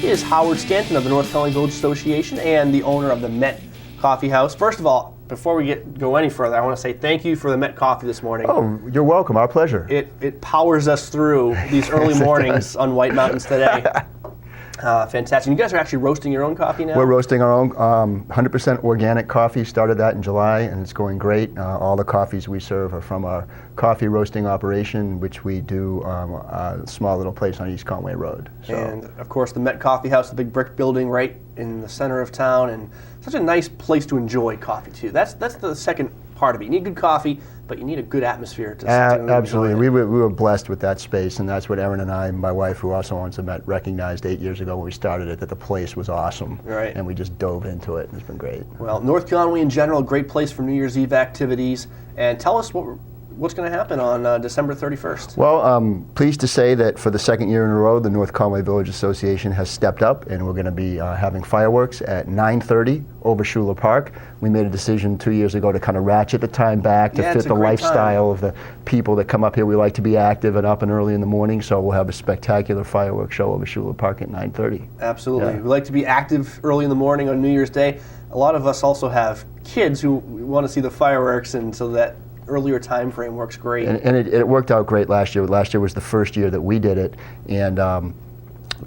is Howard Stanton of the North Conway Village Association and the owner of the Met Coffee House. First of all, before we go any further, I want to say thank you for the Met Coffee this morning. Oh, you're welcome. Our pleasure. It powers us through these early mornings on White Mountains today. Fantastic. You guys are actually roasting your own coffee now? We're roasting our own 100% organic coffee. Started that in July, and it's going great. All the coffees we serve are from our coffee roasting operation, which we do a small little place on East Conway Road. So. And of course, the Met Coffee House, the big brick building right in the center of town, and such a nice place to enjoy coffee too. That's the second part of it. You need good coffee, but you need a good atmosphere to absolutely. enjoy it. We were blessed with that space, and that's what Erin and I, my wife, who also owns the Met, recognized 8 years ago when we started it, that the place was awesome. Right. And we just dove into it, and it's been great. Well, North Conway in general, great place for New Year's Eve activities. And tell us what's going to happen on December 31st. Well, I'm pleased to say that for the second year in a row, the North Conway Village Association has stepped up, and we're going to be having fireworks at 9:30 over Schuler Park. We made a decision 2 years ago to kind of ratchet the time back to fit the lifestyle of the people that come up here. We like to be active and up and early in the morning, so we'll have a spectacular fireworks show over Schuler Park at 9:30. Absolutely. Yeah. We like to be active early in the morning on New Year's Day. A lot of us also have kids who want to see the fireworks, and so that earlier time frame works great. And it worked out great last year. Last year was the first year that we did it, and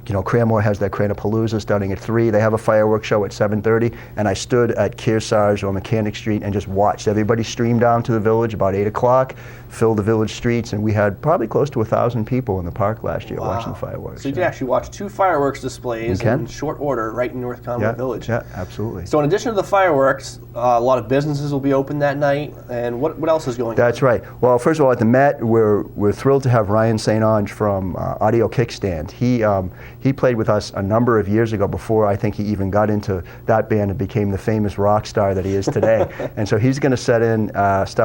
you know, Cranmore has that Cranapalooza starting at 3. They have a fireworks show at 7:30, and I stood at Kearsarge on Mechanic Street and just watched everybody stream down to the village about 8 o'clock, fill the village streets, and we had probably close to 1,000 people in the park last year watching the fireworks. So you can actually watch 2 fireworks displays in short order right in North Conway Village. Yeah, absolutely. So in addition to the fireworks, a lot of businesses will be open that night, and what else is going on? That's right. Well, first of all, at the Met, we're thrilled to have Ryan St. Onge from Audio Kickstand. He played with us a number of years ago before I think he even got into that band and became the famous rock star that he is today. And so he's going to start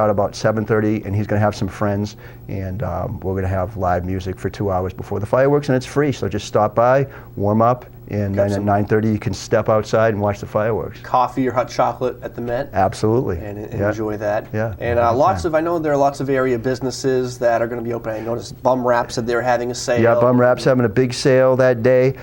about 7:30, and he's going to have some friends, and we're going to have live music for 2 hours before the fireworks, and it's free. So just stop by, warm up, and then at 9:30 you can step outside and watch the fireworks. Coffee or hot chocolate at the Met? Absolutely. And enjoy that. Yeah. And I know there are lots of area businesses that are going to be open. I noticed Bum Wrap said they were having a sale. Yeah, Bum Wrap's having a big sale that day.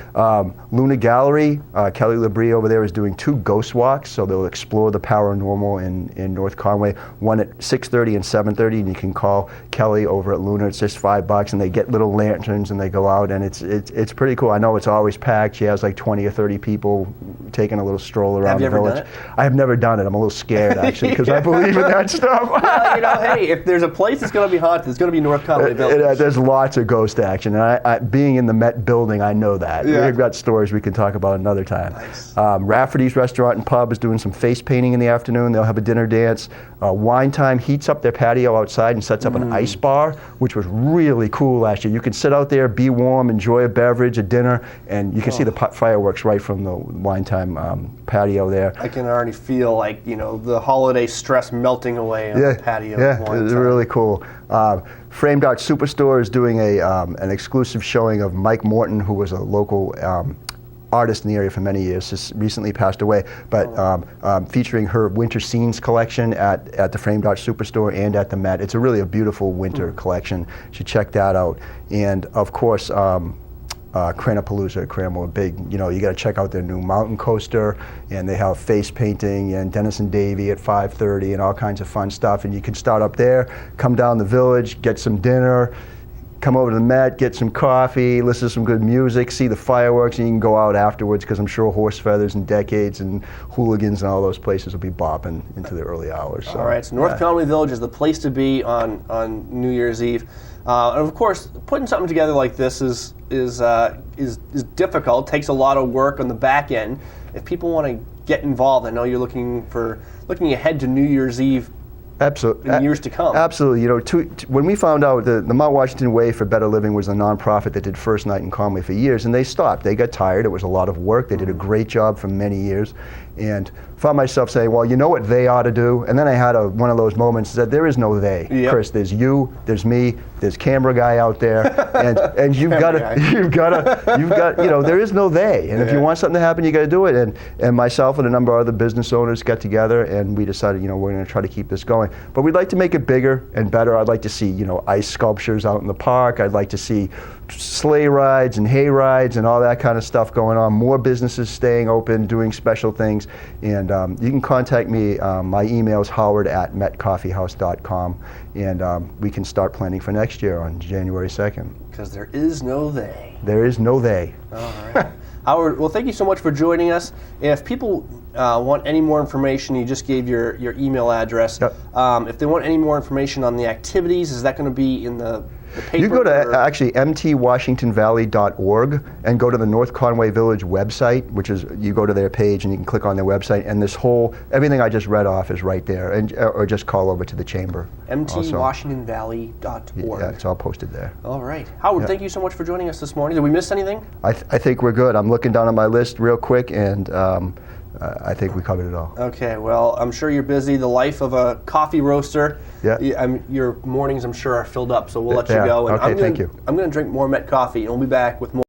Luna Gallery, Kelly Labrie over there is doing 2 ghost walks, so they'll explore the paranormal in North Conway. One at 6:30 and 7:30, and you can call Kelly over at Luna. It's just $5, and they get little lanterns and they go out, and it's pretty cool. I know it's always packed. She has like 20 or 30 people taking a little stroll around the village. Have you ever done it? I have never done it. I'm a little scared actually because I believe in that stuff. Well, you know, hey, if there's a place that's going to be haunted, it's going to be North Conway Village. There's lots of ghost action, and I being in the Met building, I know that. Yeah. We've got stories we can talk about another time. Nice. Rafferty's Restaurant and Pub is doing some face painting in the afternoon. They'll have a dinner dance. Wine Time heats up their patio outside and sets up an ice bar, which was really cool last year. You could sit out there, be warm, enjoy a beverage, a dinner, and you can see the fireworks right from the Wine Time patio there. I can already feel the holiday stress melting away on the patio. Yeah, it's really cool. Framed Art Superstore is doing an exclusive showing of Mike Morton, who was a local artist in the area for many years, just recently passed away, but featuring her winter scenes collection at the Framed Art Superstore and at the Met. It's really a beautiful winter collection. You should check that out. And of course, Cranapalooza at Cranmore, big, you got to check out their new mountain coaster, and they have face painting and Dennis and Davey at 5:30 and all kinds of fun stuff. And you can start up there, come down the village, get some dinner, come over to the Met, get some coffee, listen to some good music, see the fireworks, and you can go out afterwards because I'm sure Horse Feathers and Decades and Hooligans and all those places will be bopping into the early hours. So, all right, so North Conway Village is the place to be on New Year's Eve. And of course, putting something together like this is difficult. It takes a lot of work on the back end. If people want to get involved, I know you're looking ahead to New Year's Eve. Absolutely. In years to come. Absolutely. When we found out the Mount Washington Way for Better Living was a nonprofit that did First Night in Conway for years, and they stopped. They got tired. It was a lot of work. They did a great job for many years, and found myself saying, well, you know what they ought to do? And then I had one of those moments that there is no they, Chris. There's you, there's me, there's camera guy out there, and you've got to, there is no they. And if you want something to happen, you got to do it. And myself and a number of other business owners got together, and we decided, we're going to try to keep this going. But we'd like to make it bigger and better. I'd like to see, ice sculptures out in the park. I'd like to see sleigh rides and hay rides and all that kind of stuff going on. More businesses staying open, doing special things. And you can contact me. My email is howard@metcoffeehouse.com. And we can start planning for next year on January 2nd. Because there is no they. There is no they. All right. Howard, well, thank you so much for joining us. If people want any more information, you just gave your email address. Yep. If they want any more information on the activities, is that going to be in the paper? You go to actually mtwashingtonvalley.org and go to the North Conway Village website, which is, you go to their page and you can click on their website, and this whole, everything I just read off is right there, and or just call over to the chamber. mtwashingtonvalley.org. Yeah, it's all posted there. All right. Howard, thank you so much for joining us this morning. Did we miss anything? I think we're good. I'm looking down on my list real quick, and I think we covered it all. Okay, well, I'm sure you're busy. The life of a coffee roaster. Yeah. Your mornings, I'm sure, are filled up, so we'll let They you are. go. And Okay, thank you. I'm going to drink more Met coffee, and we'll be back with more.